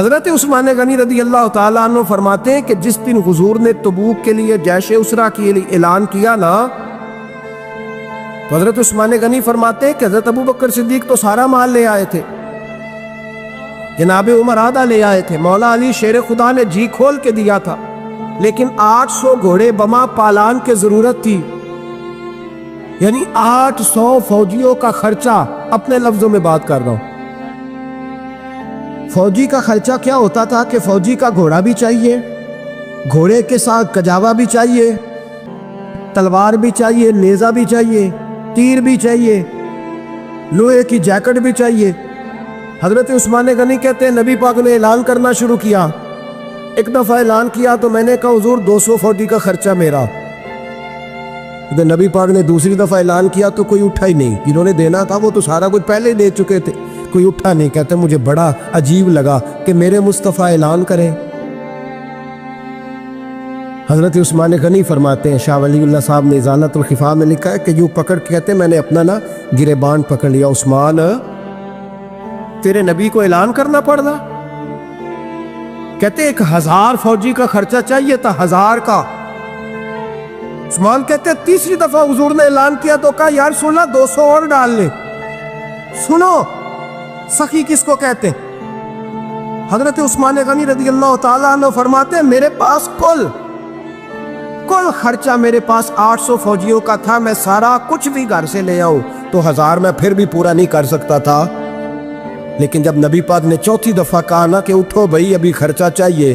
حضرت عثمان غنی رضی اللہ تعالیٰ عنہ فرماتے ہیں کہ جس دن حضور نے تبوک کے لیے جیش اسرا کے لیے اعلان کیا نا، تو حضرت عثمان غنی فرماتے ہیں کہ حضرت ابو بکر صدیق تو سارا مال لے آئے تھے، جناب عمر آدھا لے آئے تھے، مولا علی شیر خدا نے جی کھول کے دیا تھا، لیکن 800 گھوڑے بما پالان کی ضرورت تھی، یعنی 800 فوجیوں کا خرچہ۔ اپنے لفظوں میں بات کر رہا ہوں، فوجی کا خرچہ کیا ہوتا تھا کہ فوجی کا گھوڑا بھی چاہیے، گھوڑے کے ساتھ کجاوا بھی چاہیے، تلوار بھی چاہیے، نیزہ بھی چاہیے، تیر بھی چاہیے، لوہے کی جیکٹ بھی چاہیے۔ حضرت عثمان غنی کہتے ہیں نبی پاک نے اعلان کرنا شروع کیا، ایک دفعہ اعلان کیا تو میں نے کہا حضور 200 فوجی کا خرچہ میرا۔ نبی پاک نے دوسری دفعہ اعلان کیا تو کوئی اٹھا ہی نہیں، جنہوں نے دینا تھا وہ تو سارا کچھ پہلے دے چکے تھے، کوئی اٹھا نہیں۔ کہتے مجھے بڑا عجیب لگا کہ میرے مصطفیٰ اعلان کریں۔ حضرت عثمان غنی فرماتے ہیں، شاہ ولی اللہ صاحب نے ازالت الخفا میں لکھا ہے کہ یوں پکڑ کے کہتے ہیں میں نے اپنا نا گریبان پکڑ لیا، عثمان تیرے نبی کو اعلان کرنا پڑ رہا؟ کہتے 1000 فوجی کا خرچہ چاہیے تھا، 1000 کا۔ عثمان کہتے تیسری دفعہ حضور نے اعلان کیا تو کہا یا رسول اللہ 200 اور ڈال لے۔ سنو سخی کس کو کہتے ہیں؟ حضرت عثمان غنی رضی اللہ تعالیٰ عنہ فرماتے ہیں میرے پاس کل خرچہ میرے پاس 800 فوجیوں کا تھا، میں سارا کچھ بھی گھر سے لے آؤں تو 1000 میں پھر بھی پورا نہیں کر سکتا تھا، لیکن جب نبی پاک نے چوتھی دفعہ کہا نا کہ اٹھو بھائی ابھی خرچہ چاہیے،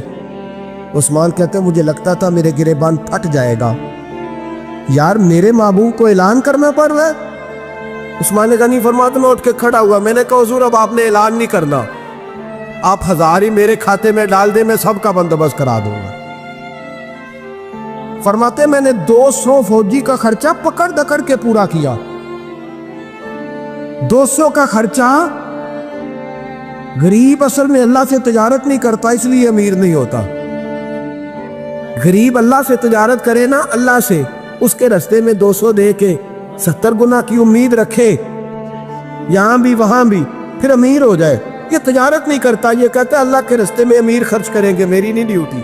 عثمان کہتے ہیں مجھے لگتا تھا میرے گریبان پھٹ جائے گا، یار میرے محبوب کو اعلان کرنا پڑ رہا ہے۔ عثمان غنی فرماتے میں اٹھ کے کھڑا ہوا، میں نے کہا حضور اب آپ نے اعلان نہیں کرنا، آپ 1000 ہی میرے کھاتے میں ڈال دیں، میں سب کا بندوبست کرا دوں گا۔ فرماتے میں نے 200 فوجی کا خرچہ پکڑ دکڑ کے پورا کیا۔ 200 کا خرچہ، غریب اصل میں اللہ سے تجارت نہیں کرتا اس لیے امیر نہیں ہوتا، غریب اللہ سے تجارت کرے نا، اللہ سے اس کے رستے میں 200 دے کے 70 گنا کی امید رکھے، یہاں بھی وہاں بھی، پھر امیر ہو جائے۔ یہ تجارت نہیں کرتا، یہ کہتا ہے اللہ کے رستے میں امیر خرچ کریں گے، میری نہیں ڈیوٹی۔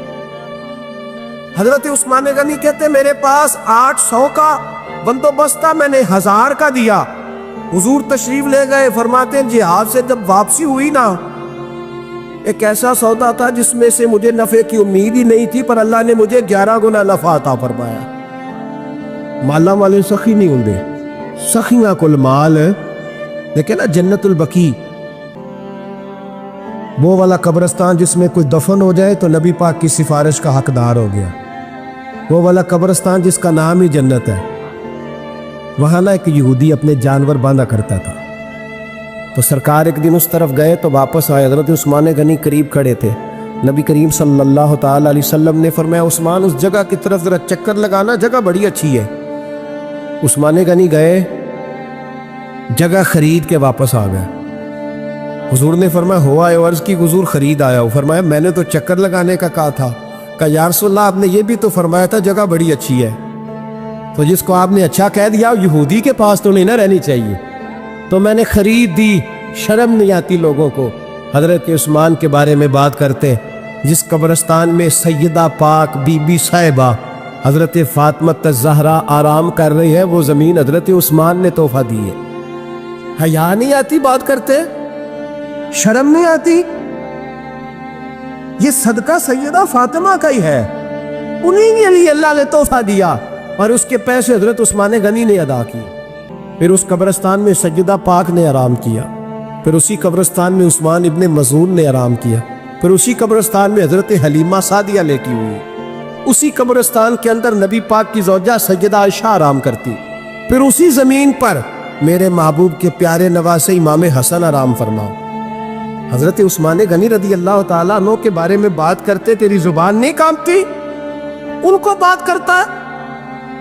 حضرت عثمان غنی کہتے میرے پاس 800 کا بندوبست تھا، میں نے 1000 کا دیا۔ حضور تشریف لے گئے، فرماتے ہیں جہاد سے جب واپسی ہوئی نا، ایک ایسا سودا تھا جس میں سے مجھے نفع کی امید ہی نہیں تھی، پر اللہ نے مجھے 11 گنا نفع عطا فرمایا۔ مالا والے سخی نہیں ہوندے، سخیاں کل مال، دیکھیں نا جنت البقیع، وہ والا قبرستان جس میں کوئی دفن ہو جائے تو نبی پاک کی سفارش کا حقدار ہو گیا، وہ والا قبرستان جس کا نام ہی جنت ہے۔ وہاں نا ایک یہودی اپنے جانور باندھا کرتا تھا، تو سرکار ایک دن اس طرف گئے تو واپس آئے، حضرت عثمان غنی قریب کھڑے تھے، نبی کریم صلی اللہ تعالیٰ علیہ وسلم نے فرمایا عثمان اس جگہ کی طرف ذرا چکر لگانا، جگہ بڑی اچھی ہے۔ عثمان غنی گئے، جگہ خرید کے واپس آ گئے۔ حضور نے فرمایا ہوا ہے عرض کی حضور خرید آیا ہوں، فرمایا میں نے تو چکر لگانے کا کہا تھا۔ کہا یا رسول اللہ آپ نے یہ بھی تو فرمایا تھا جگہ بڑی اچھی ہے، تو جس کو آپ نے اچھا کہہ دیا یہودی کے پاس تو نہیں نہ رہنی چاہیے، تو میں نے خرید دی۔ شرم نہیں آتی لوگوں کو حضرت عثمان کے بارے میں بات کرتے، جس قبرستان میں سیدہ پاک بی بی صاحبہ حضرت فاطمہ الزہرا آرام کر رہی ہے، وہ زمین حضرت عثمان نے تحفہ دی ہے۔ حیا نہیں آتی بات کرتے، شرم نہیں آتی؟ یہ صدقہ سیدہ فاطمہ کا ہی ہے، انہیں کے لیے اللہ نے تحفہ دیا، اور اس کے پیسے حضرت عثمان غنی نے ادا کیے۔ پھر اس قبرستان میں سیدہ پاک نے آرام کیا، پھر اسی قبرستان میں عثمان ابن مظعون نے آرام کیا، پھر اسی قبرستان میں حضرت حلیمہ سعدیہ لیٹی ہوئی، اسی قبرستان کے اندر نبی پاک کی زوجہ سیدہ عائشہ آرام کرتی، پھر اسی زمین پر میرے محبوب کے پیارے نواسے امام حسن آرام فرماؤ۔ حضرت عثمان غنی رضی اللہ تعالیٰ عنہ کے بارے میں بات کرتے تیری زبان نہیں کانپتی؟ ان کو بات کرتا ہے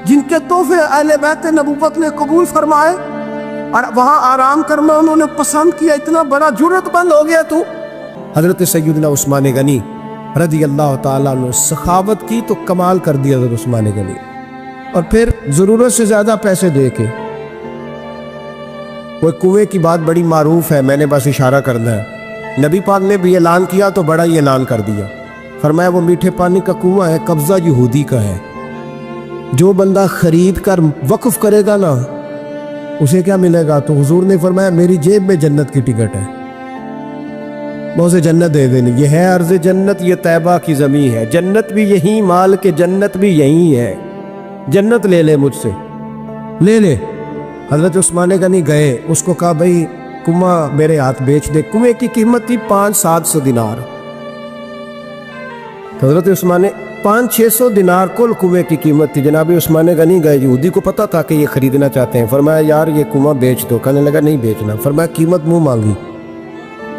جن کے تحفے اہل بیت نبوت نے قبول فرمائے اور وہاں آرام کرنا انہوں نے پسند کیا، اتنا بڑا جرت بند ہو گیا تو۔ حضرت سیدنا عثمان غنی رضی اللہ تعالیٰ عنہ سخاوت کی تو کمال کر دیا حضرت عثمان غنی، اور پھر ضرورت سے زیادہ پیسے دے کے، وہ کنویں کی بات بڑی معروف ہے، میں نے بس اشارہ کرنا ہے، نبی پاک نے بھی اعلان کیا تو بڑا ہی اعلان کر دیا، فرمایا وہ میٹھے پانی کا کنواں ہے، قبضہ یہودی کا ہے، جو بندہ خرید کر وقف کرے گا نا اسے کیا ملے گا؟ تو حضور نے فرمایا میری جیب میں جنت کی ٹکٹ ہے، میں اسے جنت دے دینی۔ یہ ہے عرض جنت، یہ طیبہ کی زمین ہے، جنت بھی یہی مال کے جنت بھی یہی ہے، جنت لے لے مجھ سے، لے لے۔ حضرت عثمان غنی گئے، اس کو کہا بھائی کنواں میرے ہاتھ بیچ دے۔ کنویں کی قیمت تھی 500-700 دینار۔ حضرت عثمان 500-600 دینار کل کنویں کی قیمت تھی۔ جناب عثمان غنی گئے، یہودی کو پتہ تھا کہ یہ خریدنا چاہتے ہیں، فرمایا یار یہ کنواں بیچ دو۔ کہنے لگا نہیں بیچنا۔ فرمایا قیمت منہ مانگی،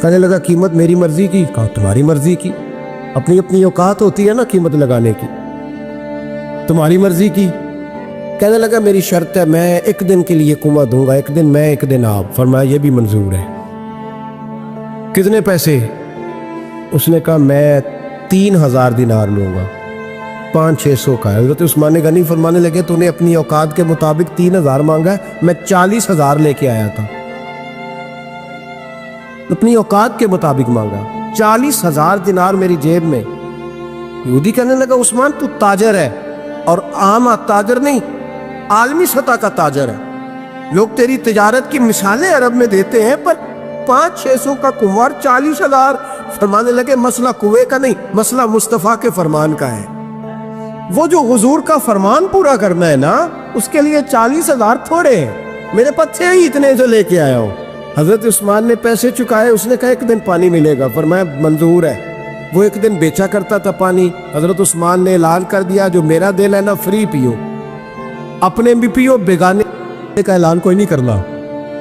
کہنے لگا قیمت میری مرضی کی۔ کہا تمہاری مرضی کی؟ اپنی اپنی اوقات ہوتی ہے نا قیمت لگانے کی، تمہاری مرضی کی۔ کہنے لگا میری شرط ہے، میں ایک دن کے لیے کنواں دوں گا، ایک دن میں ایک دن آپ۔ فرمایا یہ بھی منظور ہے۔ کتنے پیسے؟ اس نے کہا میں 3000 دینار لوں گا، 500-600 کا ہے۔ حضرت عثمان غنی فرمانے لگے تو نے اپنی اوقات کے مطابق 3000 مانگا ہے، میں 40,000 لے کے آیا تھا، اپنی اوقات کے مطابق مانگا، 40,000 دینار میری جیب میں۔ یہودی کہنے لگا عثمان تو تاجر ہے، اور عام تاجر نہیں، عالمی سطح کا تاجر ہے، لوگ تیری تجارت کی مثالیں عرب میں دیتے ہیں، پر 500-600 کا کنواں 40,000۔ فرمانے لگے مسئلہ کنویں کا نہیں، مسئلہ مصطفیٰ کے فرمان کا ہے، وہ جو حضور کا فرمان پورا کرنا ہے نا اس کے لیے 40,000 تھوڑے ہیں، میرے پاس تھے ہی اتنے جو لے کے آیا ہوں۔ حضرت عثمان نے پیسے چکائے، اس نے کہا ایک دن پانی ملے گا۔ فرمایا منظور ہے۔ وہ ایک دن بیچا کرتا تھا پانی۔ حضرت عثمان نے اعلان کر دیا جو میرا دل ہے نا فری پیو، اپنے بھی پیو، بیگانے کا اعلان کوئی نہیں کرنا،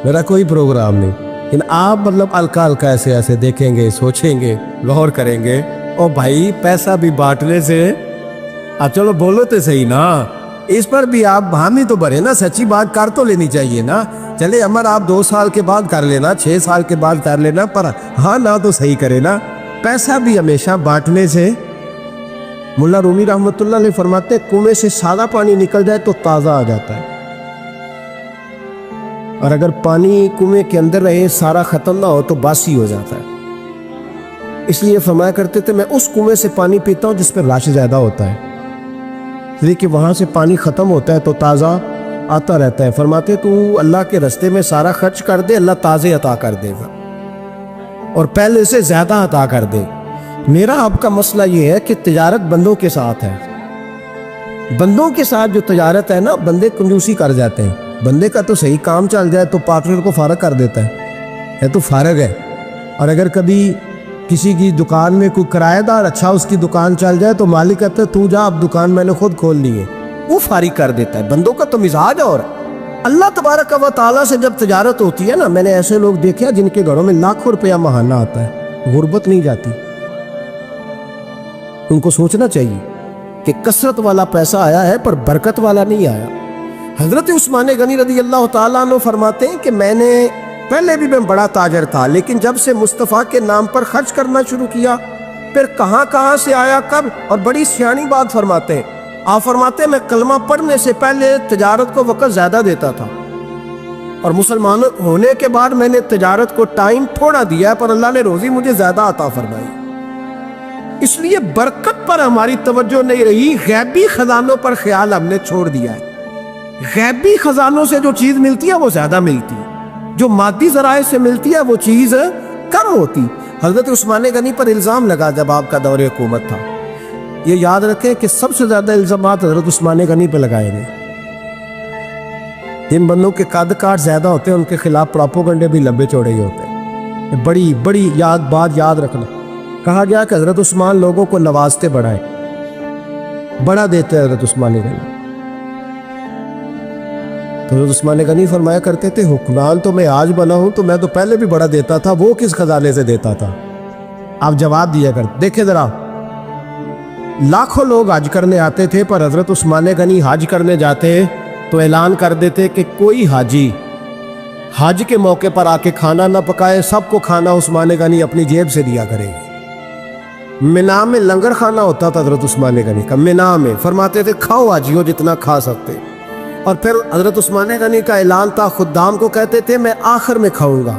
میرا کوئی پروگرام نہیں۔ لیکن آپ مطلب ہلکا ہلکا ایسے ایسے دیکھیں گے، سوچیں گے، غور کریں گے، او بھائی پیسہ بھی بانٹنے سے چلو بولو تو صحیح نا، اس پر بھی آپ حامی تو بھرے نا، سچی بات کر تو لینی چاہیے نا۔ چلے عمر آپ 2 سال کے بعد کر لینا، 6 سال کے بعد کر لینا، پر ہاں نہ تو صحیح کرے نا۔ پیسہ بھی ہمیشہ بانٹنے سے۔ ملا رومی رحمۃ اللہ علیہ فرماتے ہیں کنویں سے سادہ پانی نکل جائے تو تازہ آ جاتا ہے، اور اگر پانی کنویں کے اندر رہے سارا ختم نہ ہو تو باسی ہو جاتا ہے۔ اس لیے فرمایا کرتے تھے میں اس کنویں سے پانی پیتا ہوں جس پہ رش زیادہ ہوتا ہے، لیکن وہاں سے پانی ختم ہوتا ہے تو تازہ آتا رہتا ہے۔ فرماتے تو اللہ کے رستے میں سارا خرچ کر دے، اللہ تازے عطا کر دے گا اور پہلے سے زیادہ عطا کر دے۔ میرا آپ کا مسئلہ یہ ہے کہ تجارت بندوں کے ساتھ ہے، بندوں کے ساتھ جو تجارت ہے نا، بندے کنجوسی کر جاتے ہیں۔ بندے کا تو صحیح کام چل جائے تو پارٹنر کو فارغ کر دیتا ہے تو فارغ ہے، اور اگر کبھی کسی کی دکان میں کوئی کرایہ دار اچھا اس کی دکان چل جائے تو مالک کہتا ہے تو جا، اب دکان میں نے خود کھول لی ہے، وہ فارغ کر دیتا ہے۔ بندوں کا تو مزاج اور اللہ تبارک و تعالیٰ سے جب تجارت ہوتی ہے نا، میں نے ایسے لوگ دیکھے جن کے گھروں میں لاکھوں روپیہ ماہانہ آتا ہے، غربت نہیں جاتی۔ ان کو سوچنا چاہیے کہ کثرت والا پیسہ آیا ہے پر برکت والا نہیں آیا۔ حضرت عثمان غنی رضی اللہ تعالیٰ عنہ فرماتے ہیں کہ میں نے پہلے بھی میں بڑا تاجر تھا، لیکن جب سے مصطفیٰ کے نام پر خرچ کرنا شروع کیا، پھر کہاں کہاں سے آیا کب، اور بڑی سیانی بات فرماتے ہیں۔ آپ فرماتے ہیں میں کلمہ پڑھنے سے پہلے تجارت کو وقت زیادہ دیتا تھا، اور مسلمان ہونے کے بعد میں نے تجارت کو ٹائم تھوڑا دیا، پر اللہ نے روزی مجھے زیادہ عطا فرمائی۔ اس لیے برکت پر ہماری توجہ نہیں رہی، غیبی خزانوں پر خیال ہم نے چھوڑ دیا ہے۔ غیبی خزانوں سے جو چیز ملتی ہے وہ زیادہ ملتی ہے، جو مادی ذرائع سے ملتی ہے وہ چیز کم ہوتی۔ حضرت عثمان غنی پر الزام لگا جب آپ کا دور حکومت تھا، یہ یاد رکھیں کہ سب سے زیادہ الزامات حضرت عثمان غنی پہ لگائے گئے۔ جن بندوں کے قد کاٹ زیادہ ہوتے ہیں ان کے خلاف پروپیگنڈے بھی لمبے چوڑے ہی ہوتے ہیں۔ بڑی بڑی بات یاد رکھنا، کہا گیا کہ حضرت عثمان لوگوں کو نوازتے بڑھائے، بڑا دیتے ہیں حضرت عثمان غنی۔ تو حضرت عثمان غنی فرمایا کرتے تھے حکمران تو میں آج بنا ہوں تو میں تو پہلے بھی بڑا دیتا تھا، وہ کس خزانے سے دیتا تھا؟ آپ جواب دیا کرتے۔ دیکھیں ذرا، لاکھوں لوگ حج کرنے آتے تھے، پر حضرت عثمان غنی حج کرنے جاتے تو اعلان کر دیتے کہ کوئی حاجی حج کے موقع پر آ کے کھانا نہ پکائے، سب کو کھانا عثمان غنی اپنی جیب سے دیا کرے گی۔ مینا میں لنگر کھانا ہوتا تھا حضرت عثمان غنی کا، مینا میں فرماتے تھے کھاؤ حاجیوں جتنا کھا سکتے، اور پھر حضرت عثمان غنی کا اعلان تھا، خدام کو کہتے تھے میں آخر میں کھاؤں گا،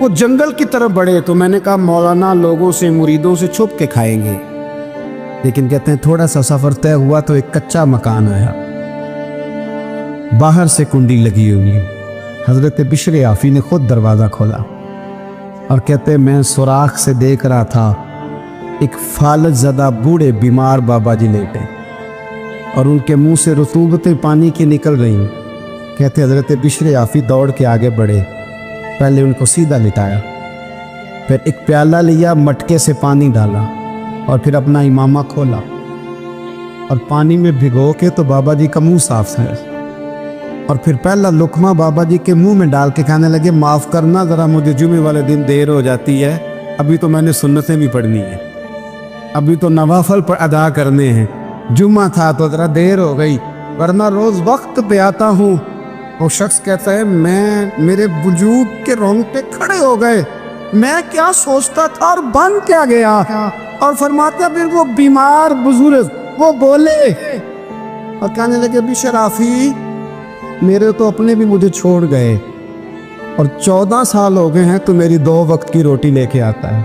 وہ جنگل کی طرف بڑھے تو میں نے کہا مولانا لوگوں سے مریدوں سے چھپ کے کھائیں گے، لیکن کہتے ہیں تھوڑا سا سفر طے ہوا تو ایک کچا مکان آیا، باہر سے کنڈی لگی ہوئی ہے۔ حضرت بشر عافی نے خود دروازہ کھولا اور کہتے ہیں میں سوراخ سے دیکھ رہا تھا ایک فالج زدہ بوڑھے بیمار بابا جی لیٹے اور ان کے منہ سے رطوبتیں پانی کی نکل رہی۔ کہتے حضرت بشر عافی دوڑ کے آگے بڑھے، پہلے ان کو سیدھا لٹایا، پھر ایک پیالہ لیا، مٹکے سے پانی ڈالا اور پھر اپنا امامہ کھولا اور پانی میں بھگو کے تو بابا جی کا منہ صاف ہے، اور پھر پہلا لقمہ بابا جی کے منہ میں ڈال کے کہنے لگے معاف کرنا، ذرا مجھے جمعے والے دن دیر ہو جاتی ہے، ابھی تو میں نے سنتیں بھی پڑھنی ہے، ابھی تو نوافل پر ادا کرنے ہیں، جمعہ تھا تو ذرا دیر ہو گئی، ورنہ روز وقت پہ آتا ہوں۔ وہ شخص کہتا ہے میرے وجود کے رونگٹے کھڑے ہو گئے، میں کیا سوچتا تھا اور بن کیا گیا۔ اور فرماتا پھر وہ بیمار بزرگ وہ بولے اور کہنے لگے بشر عافی میرے تو اپنے بھی مجھے چھوڑ گئے اور 14 سال ہو گئے ہیں تو میری 2 وقت کی روٹی لے کے آتا ہے،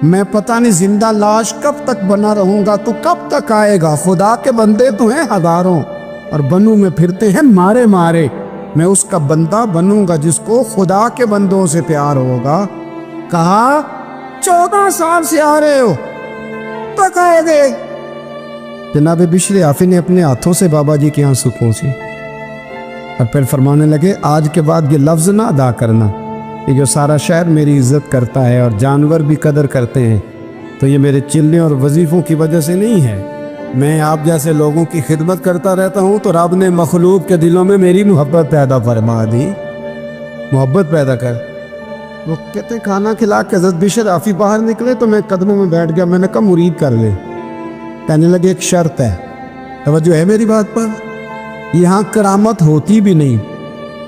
میں پتہ نہیں زندہ لاش کب تک بنا رہوں گا، تو کب تک آئے گا، خدا کے بندے تو ہیں ہزاروں اور بنوں میں پھرتے ہیں مارے مارے، میں اس کا بندہ بنوں گا جس کو خدا کے بندوں سے پیار ہوگا۔ کہا 14 سال سے آ رہے ہو تک آئے گے۔ جناب بشر عافی نے اپنے ہاتھوں سے بابا جی کے آنسو پہنچے اور پھر فرمانے لگے آج کے بعد یہ لفظ نہ ادا کرنا، یہ جو سارا شہر میری عزت کرتا ہے اور جانور بھی قدر کرتے ہیں تو یہ میرے چلنے اور وظیفوں کی وجہ سے نہیں ہے، میں آپ جیسے لوگوں کی خدمت کرتا رہتا ہوں تو رب نے مخلوق کے دلوں میں میری محبت پیدا فرما دی، محبت پیدا کر۔ وہ کہتے کھانا کھلا کے حضرت بشر عافی باہر نکلے تو میں قدموں میں بیٹھ گیا، میں نے کہا مرید کر لے۔ کہنے لگے ایک شرط ہے، توجہ ہے میری بات پر، یہاں کرامت ہوتی بھی نہیں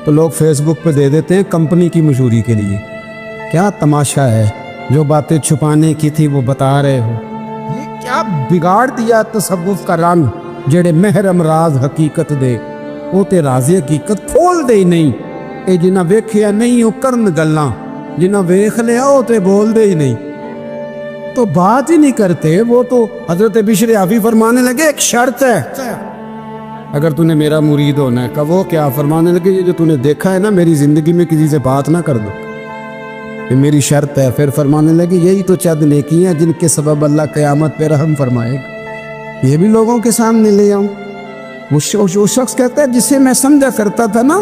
تو لوگ فیس بک پہ دے دیتے ہیں کمپنی کی مشہوری کے لیے، کیا تماشا ہے، جو باتیں چھپانے کی تھی وہ بتا رہے ہو، یہ کیا بگاڑ دیا تصوف کا رنگ، جڑے محرم راز حقیقت دے وہ تے راز حقیقت کھول دے ہی نہیں، اے جنہ ویکھیا نہیں وہ کرن گلاں، جنہ ویکھ لیا وہ تے بول دے ہی نہیں، تو بات ہی نہیں کرتے۔ وہ تو حضرت بشر عافی فرمانے لگے ایک شرط ہے، اگر تو نے میرا مرید ہونا ہے۔ کہ وہ کیا؟ فرمانے لگے یہ جو تو نے دیکھا ہے نا میری زندگی میں کسی سے بات نہ کر دو، یہ میری شرط ہے۔ پھر فرمانے لگے یہی تو چند نیکی ہیں جن کے سبب اللہ قیامت پہ رحم فرمائے گا، یہ بھی لوگوں کے سامنے لے آؤں۔ وہ شخص کہتا ہے جسے میں سمجھا کرتا تھا نا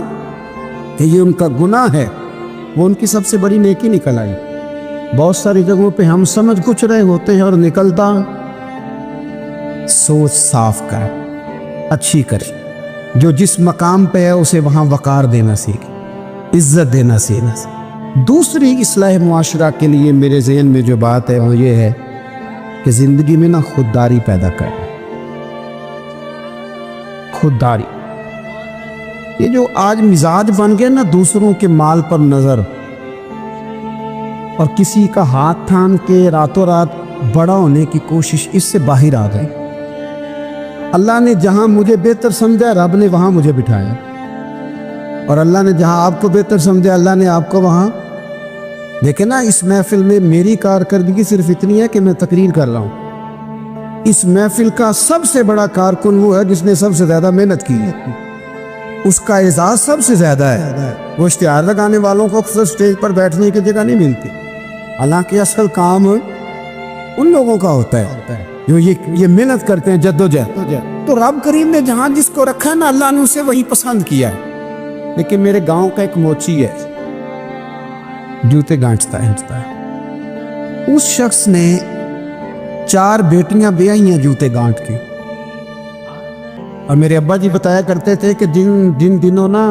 کہ یہ ان کا گناہ ہے، وہ ان کی سب سے بڑی نیکی نکل آئی۔ بہت ساری جگہوں پہ ہم سمجھ کچھ رہے ہوتے ہیں اور نکلتا سوچ صاف کر، اچھی کرے، جو جس مقام پہ ہے اسے وہاں وقار دینا سیکھے، عزت دینا سیکھے۔ دوسری اصلاح معاشرہ کے لیے میرے ذہن میں جو بات ہے وہ یہ ہے کہ زندگی میں نا خودداری پیدا کرنا، خودداری۔ یہ جو آج مزاج بن گیا نا دوسروں کے مال پر نظر اور کسی کا ہاتھ تھام کے راتوں رات بڑا ہونے کی کوشش، اس سے باہر آ گئے۔ اللہ نے جہاں مجھے بہتر سمجھا رب نے وہاں مجھے بٹھایا، اور اللہ نے جہاں آپ کو بہتر سمجھا اللہ نے آپ کو وہاں۔ دیکھیں نا اس محفل میں میری کارکردگی صرف اتنی ہے کہ میں تقریر کر رہا ہوں، اس محفل کا سب سے بڑا کارکن وہ ہے جس نے سب سے زیادہ محنت کی ہے، اس کا اعزاز سب سے زیادہ ہے۔ وہ اشتہار لگانے والوں کو اکثر سٹیج پر بیٹھنے کی جگہ نہیں ملتی، حالانکہ اصل کام ان لوگوں کا ہوتا ہے جو یہ محنت کرتے ہیں، جدوجہد۔ تو رب کریم نے جہاں جس کو رکھا ہے نا اللہ نے اسے وہی پسند کیا ہے۔ لیکن میرے گاؤں کا ایک موچی ہے، جوتے گانٹتا ہے، اس شخص نے 4 بیٹیاں بیائی ہیں جوتے گانٹ کی، اور میرے ابا جی بتایا کرتے تھے کہ جن دنوں نا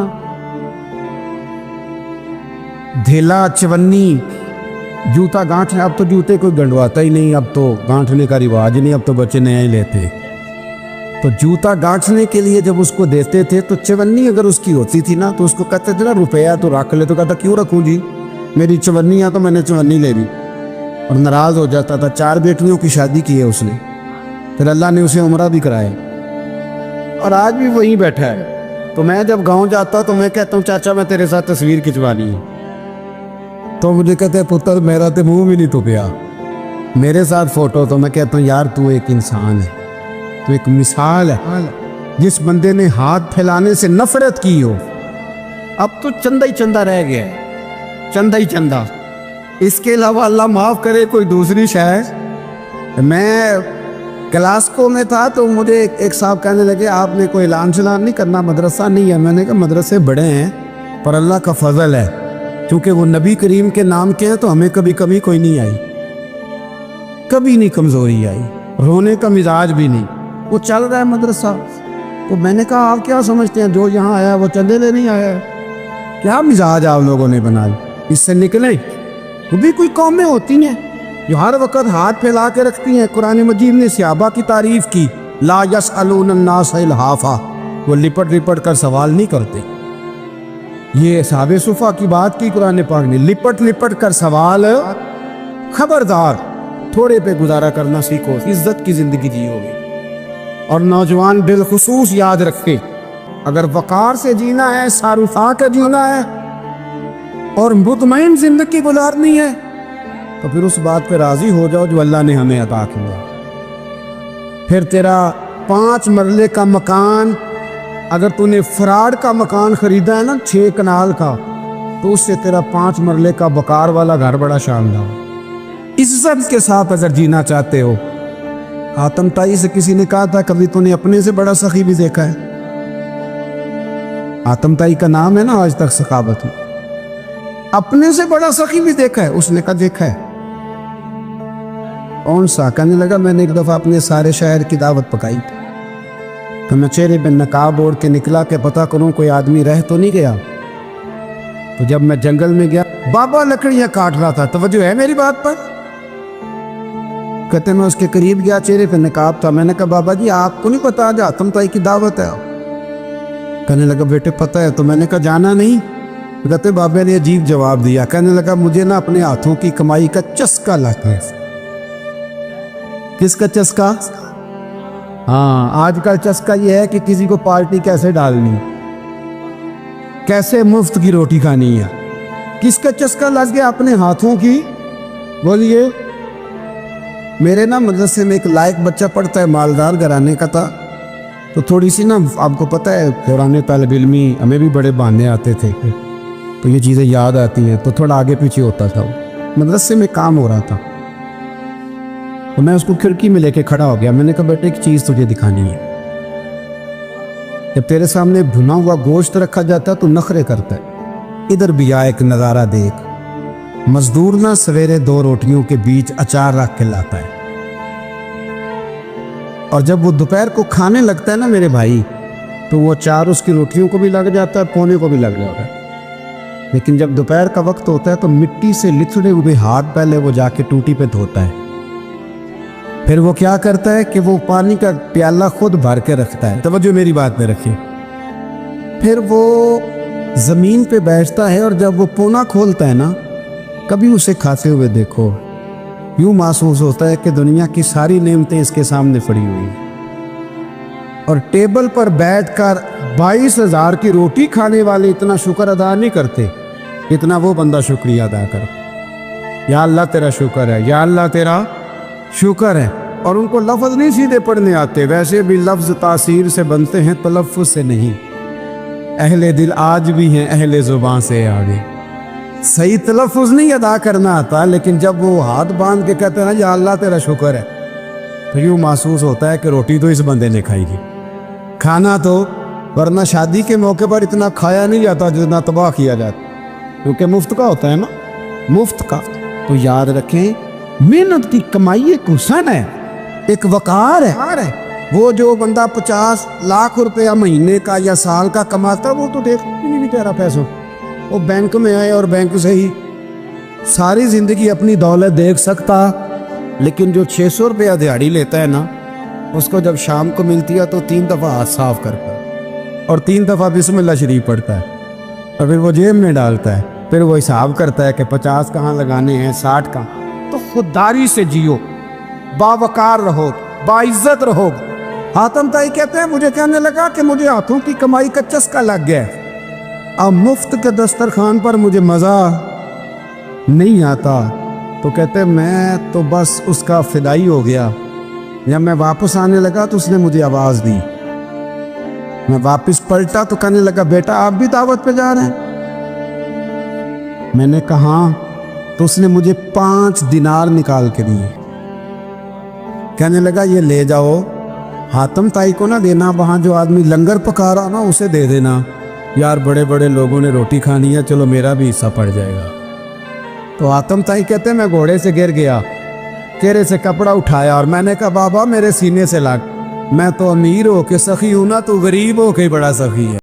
دھیلا چونی جوتا گانٹ ہے، اب تو جوتے کوئی گنڈواتا ہی نہیں، اب تو گانٹنے کا رواج نہیں، اب تو بچے نیا ہی لیتے۔ تو جوتا گانٹنے کے لیے جب اس کو دیتے تھے تو چونی اگر اس کی ہوتی تھی نا تو اس کو کہتے تھے نا روپیہ تو رکھ لے، تو کہتا کیوں رکھوں جی، میری چونی ہے تو میں نے چونی لے لی، اور ناراض ہو جاتا تھا۔ 4 بیٹیوں کی شادی کی ہے اس نے، پھر اللہ نے اسے عمرہ بھی کرایا، اور آج بھی وہیں بیٹھا ہے۔ تو میں جب گاؤں جاتا تو میں کہتا ہوں چاچا میں تیرے ساتھ تصویر کھنچوانی ہے، تو مجھے کہتے ہیں پتر میرا تو منہ بھی نہیں تو پیا میرے ساتھ فوٹو، تو میں کہتا ہوں یار تو ایک انسان ہے، تو ایک مثال ہے۔ جس بندے نے ہاتھ پھیلانے سے نفرت کی ہو، اب تو چندہ ہی چندہ رہ گیا ہے، چندہ ہی چندہ، اس کے علاوہ اللہ معاف کرے کوئی دوسری شے۔ میں کلاسکو میں تھا تو مجھے ایک صاحب کہنے لگے آپ نے کوئی اعلان شلان نہیں کرنا، مدرسہ نہیں ہے؟ میں نے کہا مدرسے بڑے ہیں پر اللہ کا فضل ہے، کیونکہ وہ نبی کریم کے نام کے ہیں تو ہمیں کبھی کمی کوئی نہیں آئی، کبھی نہیں کمزوری آئی، رونے کا مزاج بھی نہیں، وہ چل رہا ہے مدرسہ۔ تو میں نے کہا آپ کیا سمجھتے ہیں جو یہاں آیا وہ چندے لے نہیں آیا ہے؟ کیا مزاج آپ لوگوں نے بنا لی؟ اس سے نکلیں۔ وہ بھی کوئی قومیں ہوتی ہیں جو ہر وقت ہاتھ پھیلا کے رکھتی ہیں۔ قرآن مجید نے صحابہ کی تعریف کی، لا یسألون الناس الحافا، وہ لپٹ لپٹ کر سوال نہیں کرتے۔ یہ اصحاب صفا کی بات کی قرآن پاک نے، لپٹ لپٹ کر سوال، خبردار تھوڑے پہ گزارا کرنا سیکھو، عزت کی زندگی جیو گے۔ اور نوجوان بالخصوص یاد رکھے، اگر وقار سے جینا ہے، ساروفا کے جینا ہے اور مطمئن زندگی گزارنی ہے تو پھر اس بات پہ راضی ہو جاؤ جو اللہ نے ہمیں عطا کیا۔ پھر تیرا 5 مرلے کا مکان، اگر تو نے فراڈ کا مکان خریدا ہے نا 6 کنال کا، تو اس سے تیرا 5 مرلے کا وقار والا گھر بڑا شاندار۔ عزت کے ساتھ اگر جینا چاہتے ہو، آتم تائی سے کسی نے کہا تھا کبھی تو نے اپنے سے بڑا سخی بھی دیکھا ہے؟ آتم تائی کا نام ہے نا آج تک ثقافت میں، اپنے سے بڑا سخی بھی دیکھا ہے؟ اس نے کہا دیکھا ہے۔ کون سا؟ کہنے لگا میں نے ایک دفعہ اپنے سارے شہر کی دعوت پکائی تھی، تو میں چہرے پہ نقاب اوڑھ کے نکلا کہ پتہ کروں کوئی آدمی رہ تو نہیں گیا۔ تو جب میں جنگل میں گیا، بابا لکڑیاں کاٹ رہا تھا، توجہ ہے میری بات پر؟ کہتے میں اس کے قریب گیا، چہرے پہ نقاب تھا، میں نے کہا بابا جی آپ کو نہیں پتا آج آتم تائی کی دعوت ہے؟ کہنے لگا بیٹے پتہ ہے۔ تو میں نے کہا جانا نہیں؟ کہتے بابا نے عجیب جواب دیا، کہنے لگا مجھے نا اپنے ہاتھوں کی کمائی کا چسکا لگتا ہے۔ کس کا چسکا؟ ہاں آج کل چسکا یہ ہے کہ کسی کو پارٹی کیسے ڈالنی، کیسے مفت کی روٹی کھانی ہے۔ کس کا چسکا لگ گیا؟ اپنے ہاتھوں کی۔ بولیے۔ میرے نا مدرسے میں ایک لائق بچہ پڑھتا ہے، مالدار گھرانے کا تھا، تو تھوڑی سی نا آپ کو پتہ ہے دوران طالب علمی ہمیں بھی بڑے بہانے آتے تھے، تو یہ چیزیں یاد آتی ہیں، تو تھوڑا آگے پیچھے ہوتا تھا۔ وہ مدرسے میں کام ہو رہا تھا، تو میں اس کو کھڑکی میں لے کے کھڑا ہو گیا۔ میں نے کہا بیٹے ایک چیز تجھے دکھانی ہے، جب تیرے سامنے بھنا ہوا گوشت رکھا جاتا ہے تو نخرے کرتا ہے، ادھر بھی آ ایک نظارہ دیکھ۔ مزدور نہ سویرے 2 روٹیوں کے بیچ اچار رکھ کے لاتا ہے، اور جب وہ دوپہر کو کھانے لگتا ہے نا میرے بھائی، تو وہ اچار اس کی روٹیوں کو بھی لگ جاتا ہے، پونے کو بھی لگ جاتا ہے۔ لیکن جب دوپہر کا وقت ہوتا ہے تو مٹی سے لتھڑے ہوئے ہاتھ پہلے وہ جا کے ٹوٹی پہ دھوتا ہے، پھر وہ کیا کرتا ہے کہ وہ پانی کا پیالہ خود بھر کے رکھتا ہے، توجہ میری بات میں رکھیے۔ پھر وہ زمین پہ بیٹھتا ہے، اور جب وہ پونا کھولتا ہے نا، کبھی اسے کھاتے ہوئے دیکھو، یوں محسوس ہوتا ہے کہ دنیا کی ساری نعمتیں اس کے سامنے پڑی ہوئی ہیں۔ اور ٹیبل پر بیٹھ کر 22,000 کی روٹی کھانے والے اتنا شکر ادا نہیں کرتے اتنا وہ بندہ شکریہ ادا کر، یا اللہ تیرا شکر ہے، یا اللہ تیرا شکر ہے۔ اور ان کو لفظ نہیں سیدھے پڑھنے آتے، ویسے بھی لفظ تاثیر سے بنتے ہیں، تلفظ سے نہیں۔ اہل دل آج بھی ہیں اہل زبان سے آگے، صحیح تلفظ نہیں ادا کرنا آتا، لیکن جب وہ ہاتھ باندھ کے کہتے ہیں نا یا اللہ تیرا شکر ہے، تو یوں محسوس ہوتا ہے کہ روٹی تو اس بندے نے کھائی گی، کھانا تو، ورنہ شادی کے موقع پر اتنا کھایا نہیں جاتا جتنا تباہ کیا جاتا، کیونکہ مفت کا ہوتا ہے نا، مفت کا۔ تو یاد رکھیں محنت کی کمائی ایک حسن ہے، ایک وقار ہے۔ وہ جو بندہ 50 لاکھ روپیہ مہینے کا یا سال کا کماتا، وہ تو دیکھ نہیں تیرا پیسوں، وہ بینک میں آئے اور بینک سے ہی ساری زندگی اپنی دولت دیکھ سکتا، لیکن جو 600 روپیہ دیہڑی لیتا ہے نا، اس کو جب شام کو ملتی ہے تو 3 دفعہ ہاتھ صاف کرتا ہے اور 3 دفعہ بسم اللہ شریف پڑھتا ہے، اور پھر وہ جیب میں ڈالتا ہے، پھر وہ حساب کرتا ہے کہ 50 کہاں لگانے ہیں، 60 کہاں۔ تو خودداری سے جیو، باوقار رہو، باعزت رہو۔ حاتم تائی کہتے ہیں مجھے کہنے لگا کہ مجھے ہاتھوں کی کمائی کا چسکا لگ گیا ہے، اب مفت کے دسترخوان پر مجھے مزہ نہیں آتا تو کہتے میں تو بس اس کا فدائی ہو گیا. جب میں واپس آنے لگا تو اس نے مجھے آواز دی. میں واپس پلٹا تو کہنے لگا بیٹا آپ بھی دعوت پہ جا رہے ہیں؟ میں نے کہا ہاں. تو اس نے مجھے 5 دینار نکال کے دیے. کہنے لگا یہ لے جاؤ حاتم تائی کو نہ دینا, وہاں جو آدمی لنگر پکا رہا نا اسے دے دینا. یار بڑے بڑے لوگوں نے روٹی کھانی ہے, چلو میرا بھی حصہ پڑ جائے گا. تو حاتم تائی کہتے میں گھوڑے سے گر گیا, چہرے سے کپڑا اٹھایا اور میں نے کہا بابا میرے سینے سے لگ, میں تو امیر ہو کے سخی ہوں نا, تو غریب ہو کے بڑا سخی ہے.